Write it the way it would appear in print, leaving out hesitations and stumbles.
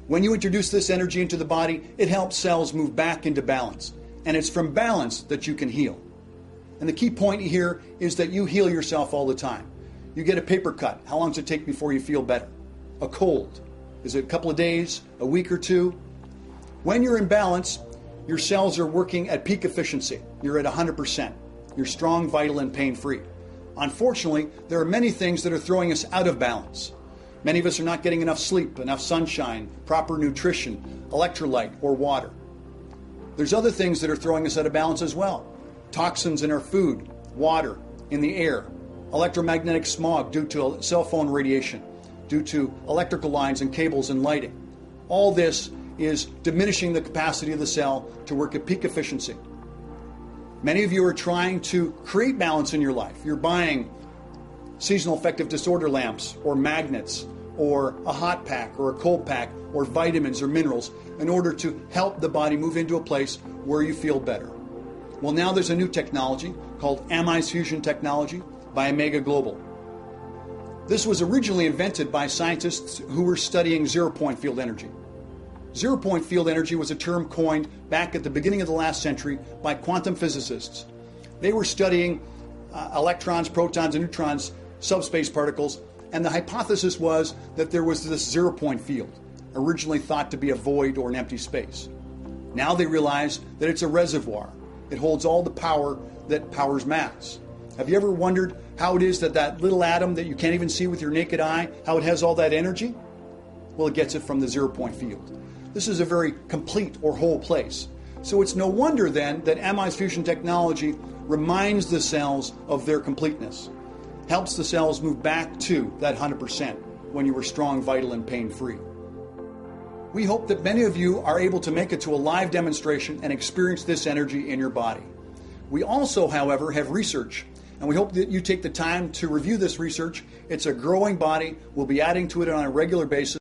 When you introduce this energy into the body, it helps cells move back into balance. And it's from balance that you can heal. And the key point here is that you heal yourself all the time. You get a paper cut. How long does it take before you feel better? A cold. Is it a couple of days, a week or two? When you're in balance, your cells are working at peak efficiency. You're at 100%. You're strong, vital, and pain-free. Unfortunately, there are many things that are throwing us out of balance. Many of us are not getting enough sleep, enough sunshine, proper nutrition, electrolyte, or water. There's other things that are throwing us out of balance as well. Toxins in our food, water, in the air, electromagnetic smog due to cell phone radiation, due to electrical lines and cables and lighting. All this is diminishing the capacity of the cell to work at peak efficiency. Many of you are trying to create balance in your life. You're buying seasonal affective disorder lamps or magnets or a hot pack or a cold pack or vitamins or minerals in order to help the body move into a place where you feel better. Well, now there's a new technology called Amize Fusion Technology by Omega Global. This was originally invented by scientists who were studying zero-point field energy. Zero-point field energy was a term coined back at the beginning of the last century by quantum physicists. They were studying electrons, protons, and neutrons, subspace particles, and the hypothesis was that there was this zero-point field, originally thought to be a void or an empty space. Now they realize that it's a reservoir. It holds all the power that powers mass. Have you ever wondered how it is that that little atom that you can't even see with your naked eye, how it has all that energy? Well, it gets it from the zero-point field. This is a very complete or whole place. So it's no wonder then that Amize Fusion Technology reminds the cells of their completeness, helps the cells move back to that 100% when you were strong, vital, and pain-free. We hope that many of you are able to make it to a live demonstration and experience this energy in your body. We also, however, have research, and we hope that you take the time to review this research. It's a growing body. We'll be adding to it on a regular basis.